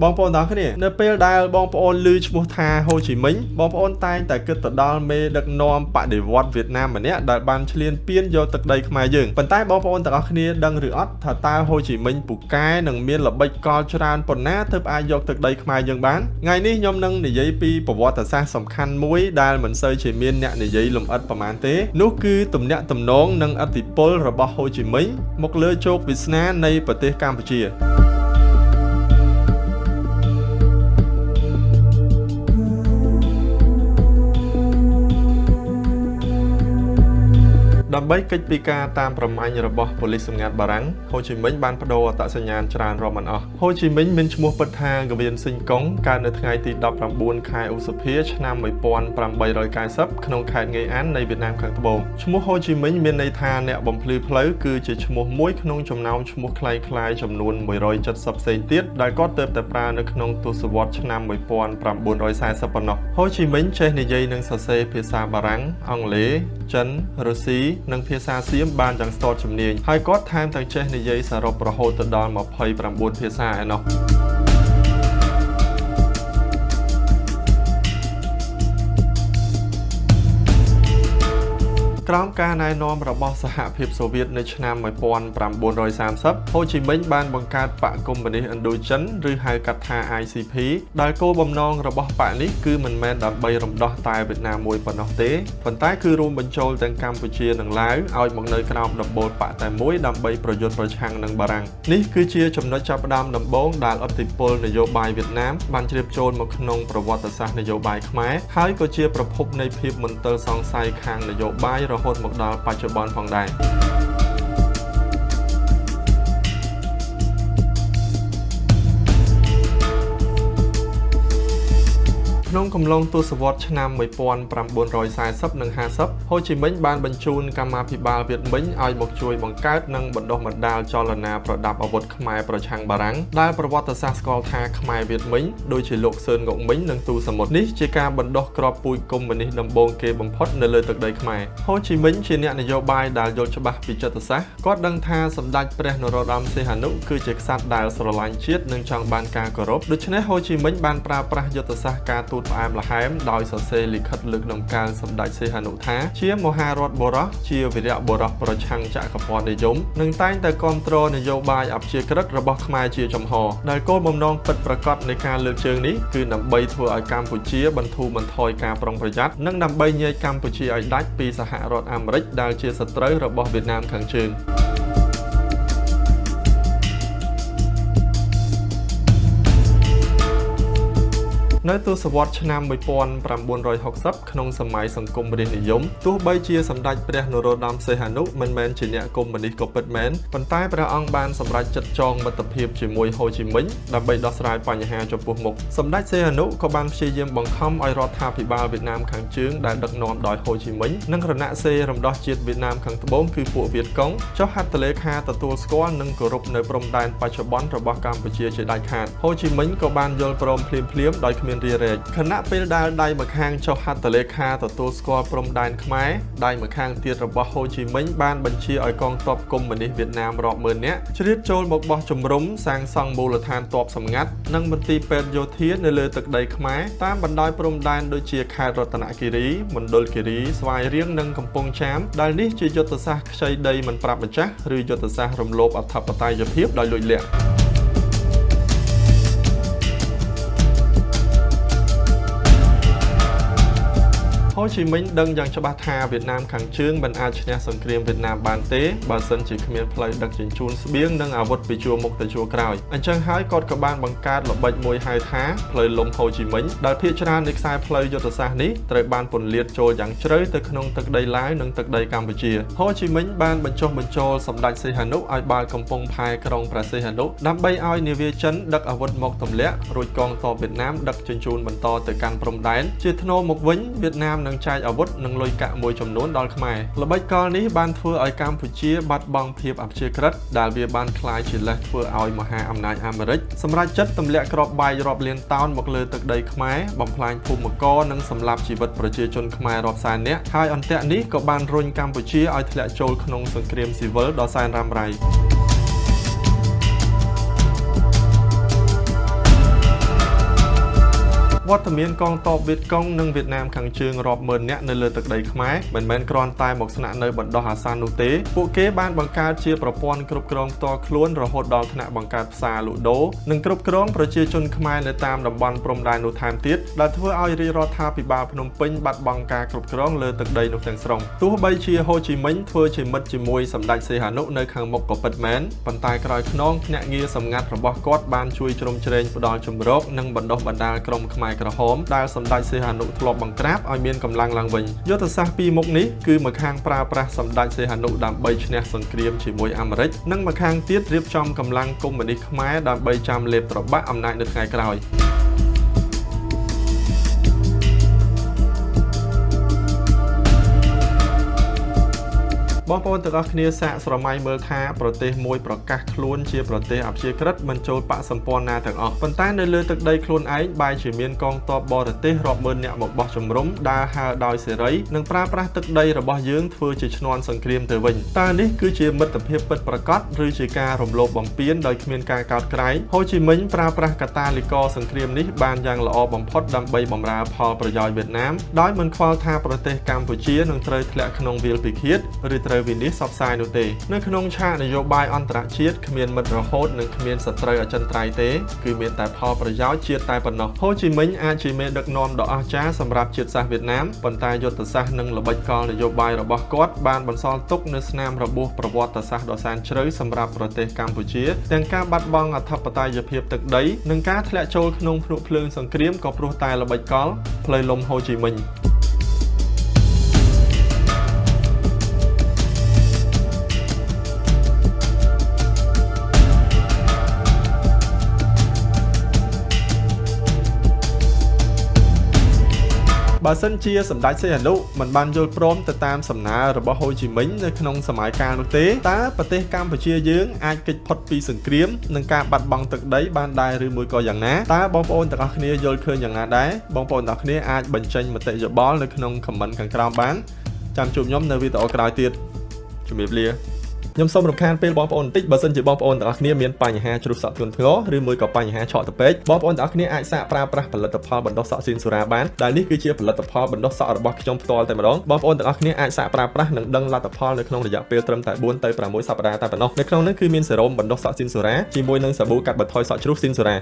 បងប្អូនទាំងគ្នានៅពេលដែលបងប្អូនឮឈ្មោះថាហូជីមិញបងប្អូនតែងតែគិតទៅដល់មេដឹកនាំបដិវត្តន៍វៀតណាមម្នាក់ដែលបានឈ្លានពានយកទឹកដីខ្មែរយើងប៉ុន្តែបងប្អូនទាំងអស់គ្នាដឹងឬអត់ថាតើហូជីមិញពូកែនឹងមានល្បិចកលច្រើនប៉ុណ្ណាទើបអាចយកទឹកដីខ្មែរយើងបានថ្ងៃនេះខ្ញុំនឹងនិយាយពីប្រវត្តិសាស្ត្រសំខាន់មួយដែលមិនសូវជាមានអ្នកនិយាយលម្អិតប្រហែលទេនោះគឺទំនាក់ទំនងនិងឥទ្ធិពលរបស់ហូជីមិញមកលើជោគវាសនានៃប្រទេសកម្ពុជាដើម្បីកិច្ចពីការតាមប្រមាញ់របស់ប៉ូលីសសម្ងាត់បារាំងហូជីមិញបានបដូរអត្តសញ្ញាណច្រើនរាប់មិនអស់ហូជីមិញមានឈ្មោះពិតថាកវៀនស៊ីងកុងកើតនៅថ្ងៃទី19ខែឧសភាឆ្នាំ1890ក្នុងខេត្តងេអាននៃវៀតណាមខាងត្បូងឈ្មោះហូជីមិញមានន័យថាអ្នកបំភ្លឺផ្លូវគឺជាឈ្មោះមួយក្នុងចំណោមឈ្មោះคล้ายៗចំនួន170ផ្សេងទៀតដែលគាត់ទើបតែប្រើនៅក្នុងទសវត្សរ៍ឆ្នាំ1940ប៉ុណ្ណោះហូជីមិញចេះនិយាយនិងសរសេរភាសាបារាំងអង់គ្លេសចិនរុស្ស៊ីនិងភាសាសៀមបានយ៉ាងស្ទាត់ជំនាញហើយគាត់ថែមទាំងចេះនិយាយសរុបរហូតទៅដល់29ភាសាឯណោះក្រោមការណែនាំរបស់សហភាពសូវៀតនៅឆ្នាំ1930ហូជីមិញបានបង្កើតបកកុម្មុយនីសឥណ្ឌូចិនឬហៅកាត់ថា ICP ដែលគោលបំណងរបស់បកនេះគឺមិនមែនដើម្បីរំដោះតែវៀតណាមមួយប៉ុណ្ណោះទេប៉ុន្តែគឺរួមបញ្ចូលទាំងកម្ពុជានិងឡាវឲ្យមកនៅក្រោមដំបូលបកតែមួយដើម្បីប្រយុទ្ធប្រឆាំងនឹងបារាំងនេះគឺជាចំណុចចាប់ផ្ដើមដំបូងដែលឥទ្ធិពលនយោបាយវៀតណាមបានជ្រាបចូលមកក្នុងប្រវត្តិសាស្ត្រនយោបាយខ្មែរហើយក៏ជាប្រភពនៃភាពមន្ទិលសង្ស័យខាងនយោបាយរហូតមកដល់បច្ចុប្បន្នផងដែរក្នុងកំឡុងទសវត្សរ៍ឆ្នាំ1940និង50ហូជីមិញបានបញ្ជូនកម្មាភិបាលវៀតមិញឲ្យមកជួយបង្កើតនិងបណ្ដុះបណ្ដាលចលនាប្រដាប់អាវុធខ្មែរប្រឆាំងបារាំងដែលប្រវត្តិសាស្ត្រស្គាល់ថាខ្មែរវៀតមិញដូចជាលោកសឿនងុកមិញនិងទូសមុទ្រនេះជាការបណ្ដុះគ្រាប់ពូជកុម្មុយនីសដំបូងគេបំផុតនៅលើទឹកដីខ្មែរហូជីមិញជាអ្នកនយោបាយដែលយល់ច្បាស់ពីចិត្តសាស្ត្រគាត់ដឹងថាសម្ដេចព្រះនរោត្តមសីហនុគឺជាក្សត្រដែលស្រឡាញ់ជាតិនិងចង់បានការគោរពដូច្នេះហូជីមិញបានប្រើប្រាស់យុទ្ធសាស្ត្រការទូតផ្អែមល្ហែមដោយសរសេរលិខិតលើកដំកើងសម្ដេចសីហនុថាជាមហារដ្ឋបុរសជាវីរៈបុរសប្រឆាំងចក្រពត្តិនិយមនិងតែងតែគាំទ្រនយោបាយអព្យាក្រឹតរបស់ខ្មែរជាចំហដែលគោលបំណងពិតប្រាកដនៃការលើកជើងនេះគឺដើម្បីធ្វើឲ្យកម្ពុជាបន្ធូរបន្ថយការប្រុងប្រយ័ត្ននិងដើម្បីញែកកម្ពុជាឲ្យដាច់ពីសហរដ្ឋអាមេរិកដែលជាសត្រូវរបស់វៀតណាមខាងជើងនៅទសវត្សរ៍ឆ្នាំ1960ក្នុងសម័យសង្គមរាស្ត្រនិយមទោះបីជាសម្ដេចព្រះនរោត្តមសីហនុមិនមែនជាអ្នកកុម្មុយនីសក៏ពិតមែនប៉ុន្តែព្រះអង្គបានសម្រេចចិត្តចងមិត្តភាពជាមួយហូជីមិញដើម្បីដោះស្រាយបញ្ហាចំពោះមុខសម្ដេចសីហនុក៏បានព្យាយាមបង្ខំឲ្យរដ្ឋាភិបាលវៀតណាមខាងជើងដែលដឹកនាំដោយហូជីមិញនិងរណសិរ្សរំដោះជាតិវៀតណាមខាងត្បូងគឺពួកវៀតកុងចុះហត្ថលេខាទទួលស្គាល់និងគោរពនៅព្រំដែនបច្ចុប្បន្នរបស់កម្ពុជាជាដាច់ខាតហូជីមិញក៏បានយល់ព្រមភ្លាមៗដោយគ្មានរារែកខណៈពេលដែលដៃម្ខាងចុះហត្ថលេខាទទួលស្គាល់ព្រំដែនខ្មែរដៃម្ខាងទៀតរបស់ហូជីមិញបានបញ្ជាឲ្យកងទ័ពកុម្មុយនីសវៀតណាមរាប់ម៉ឺននាក់ជ្រៀតចូលមកបោះជំរំសាងសង់មូលដ្ឋានទ័ពសម្ងាត់និងមន្ទីរពេទ្យយោធានៅលើទឹកដីខ្មែរតាមបណ្ដោយព្រំដែនដូចជាខេត្តរតនគិរីមណ្ឌលគិរីស្វាយរៀងនិងកំពង់ចាមដែលនេះជាយុទ្ធសាស្ត្រខ្ចីដីមិនប្រាប់ម្ចាស់ឬយុទ្ធសាស្ត្ររំលោភអធិបតេយ្យភាពដោយលួចលាក់ហូជីមិញដឹងយ៉ាងច្បាស់ថាវៀតណាមខាងជើងមិនអាចឈ្នះសង្គ្រាមវៀតណាមបានទេបើសិនជាគ្មានផ្លូវដឹកជញ្ជូនស្បៀងនិងអាវុធពីជួរមុខទៅជួរក្រោយអញ្ចឹងហើយគាត់ក៏បានបង្កើតល្បិចមួយហៅថាផ្លូវលំហូជីមិញដែលភាគច្រើននៃខ្សែផ្លូវយុទ្ធសាស្ត្រនេះត្រូវបានពន្លាតចូលយ៉ាងជ្រៅទៅក្នុងទឹកដីឡាវនិងទឹកដីកម្ពុជាហូជីមិញបានបញ្ចុះបញ្ចូលសម្ដេចសីហនុឲ្យបើកកំពង់ផែក្រុងព្រះសីហនុដើម្បីឲ្យនាវាចិនដឹកអាវុធមកទម្លាក់រួចកងទ័ពវៀតណាមដឹកជញ្ជូនបន្តទៅកាន់ព្រំដែនជាថ្នូរមកវិញវៀតណាមនឹងចែកអាវុធនិងលុយកាក់មួយចំនួនដល់ខ្មែរល្បិចកលនេះបានធ្វើឲ្យកម្ពុជាបាត់បង់ភាពអព្យាក្រឹតដែលវាបានក្លាយជាលេសធ្វើឲ្យមហាអំណាចអាមេរិកសម្រេចចិត្តទម្លាក់គ្រាប់បែករាប់លានតោនមកលើទឹកដីខ្មែរបំផ្លាញភូមិករនិងសម្លាប់ជីវិតប្រជាជនខ្មែររាប់សែននាក់ហើយអន្ទាក់នេះក៏បានរុញកម្ពុជាឲ្យធ្លាក់ចូលក្នុងសង្គ្រាមស៊ីវិលដ៏សែនរ៉ាំរ៉ៃ វត្តមានកងទ័ពវៀតកុងនិងវៀតណាមខាងជើងរាប់ម៉ឺននាក់នៅលើទឹកដីខ្មែរមិនមែនគ្រាន់តែមកស្នាក់នៅបណ្ដោះអាសន្ននោះទេពួកគេបានបង្កើតជាប្រព័ន្ធគ្រប់គ្រងផ្ទាល់ខ្លួនរហូតដល់ថ្នាក់បង្កើតផ្សារលក់ដូរនិងគ្រប់គ្រងប្រជាជនខ្មែរនៅតាមតំបន់ព្រំដែននោះថែមទៀតដែលធ្វើឲ្យរាជរដ្ឋាភិបាលភ្នំពេញបាត់បង់ការគ្រប់គ្រងលើទឹកដីនោះទាំងស្រុងទោះបីជាហូជីមិញធ្វើជាមិត្តជាមួយសម្ដេចសីហនុនៅខាងមុខក៏ពិតមែនប៉ុន្តែក្រោយខ្នងភ្នាក់ងារសម្ងាត់របស់គាត់បានជួយជ្រោមជ្រែងផ្ដល់ជំរកនិងបណ្ដុះបណ្ដាលក្រុមខ្មែរក្រហមដែលសម្ដេចសីហនុធ្លាប់បង្ក្រាបឲ្យមានកម្លាំងឡើងវិញយុទ្ធសាស្ត្រពីរមុខនេះគឺម្ខាងប្រើប្រាស់សម្ដេចសីហនុដើម្បីឈ្នះសង្គ្រាមជាមួយអាមេរិកនិងម្ខាងទៀតរៀបចំកម្លាំងកុម្មុយនីសខ្មែរដើម្បីចាំលេបត្របាក់អំណាចនៅថ្ងៃក្រោយបងប្អូនទាំងអស់គ្នាសាកស្រមៃមើលថាប្រទេសមួយប្រកាសខ្លួនជាប្រទេសអព្យាក្រឹតមិនចូលបកសម្ព័ន្ធណាទាំងអស់ប៉ុន្តែនៅលើទឹកដីខ្លួនឯងបែរជាមានកងទ័ពបរទេសរាប់ម៉ឺននាក់មកបោះជំរំដើរហើរដោយសេរីនិងប្រើប្រាស់ទឹកដីរបស់យើងធ្វើជាឈ្នន់សង្គ្រាមទៅវិញតើនេះគឺជាមិត្តភាពពិតប្រាកដឬជាការរំលោភបំពានដោយគ្មានការកោតក្រែងហូជីមិញប្រើប្រាស់កាតាលីករសង្គ្រាមនេះបានយ៉ាងល្អបំផុតដើម្បីបម្រើផលប្រយោជន៍វៀតណាមដោយមិនខ្វល់ថាប្រទេសកម្ពុជានឹងត្រូវធ្លាក់ក្នុងវាលពិឃាតឬត្រូវវិនិច្ឆ័យសពសាយនោះទេនៅក្នុងឆាកនយោបាយអន្តរជាតិគ្មានមិត្តរហូតនិងគ្មានសត្រូវអចិន្ត្រៃយ៍ទេគឺមានតែផលប្រយោជន៍ជាតិតែប៉ុណ្ណោះហូជីមិញអាចជាមេដឹកនាំដ៏អស្ចារ្យសម្រាប់ជាតិសាសន៍វៀតណាមប៉ុន្តែយុទ្ធសាស្ត្រនិងល្បិចកលនយោបាយរបស់គាត់បានបន្សល់ទុកនូវស្នាមរបួសប្រវត្តិសាស្ត្រដ៏សែនជ្រៅសម្រាប់ប្រទេសកម្ពុជាទាំងការបាត់បង់អធិបតេយ្យភាពទឹកដីនិងការធ្លាក់ចូលក្នុងភ្នក់ភ្លើងសង្គ្រាមក៏ព្រោះតែល្បិចកលផ្លូវលំហូជីមិញបើសិនជាសម្ដេចសីហនុមិនបានយល់ព្រមទៅតាមសំណើរបស់ហូជីមិញនៅក្នុងសម័យកាលនោះទេតើប្រទេសកម្ពុជាយើងអាចគេចផុតពីសង្គ្រាមនិងការបាត់បង់ទឹកដីបានដែរឬមួយក៏យ៉ាងណាតើបងប្អូនទាំងអស់គ្នាយល់ឃើញយ៉ាងណាដែរបងប្អូនទាំងអស់គ្នាអាចបញ្ចេញមតិយោបល់នៅក្នុង comment ខាងក្រោមបានចាំជួបខ្ញុំនៅវីដេអូក្រោយទៀតជំរាបលាខ្ញុំសូមរំខានពេលបងប្អូនបន្តិចបើសិនជាបងប្អូនទាំងអស់គ្នាមានបញ្ហាជ្រុះសក់ធ្ងន់ធ្ងរឬមួយក៏បញ្ហាឆក់ត្រពេកបងប្អូនទាំងអស់គ្នាអាចសាកប្រើប្រាស់ផលិតផលបណ្ដុះសក់ស៊ីនសូរ៉ាបានដែលនេះគឺជាផលិតផលបណ្ដុះសក់របស់ខ្ញុំផ្ទាល់តែម្ដងបងប្អូនទាំងអស់គ្នាអាចសាកប្រើប្រាស់និងដឹងលទ្ធផលនៅក្នុងរយៈពេលត្រឹមតែ4ទៅ6សប្តាហ៍តែប៉ុណ្ណោះនៅក្នុងនោះគឺមានសេរ៉ូមបណ្ដុះសក់ស៊ីនសូរ៉ាជាមួយនឹងសាប៊ូកាត់បន្ថយសក់ជ្រុះស៊ីនសូរ៉ា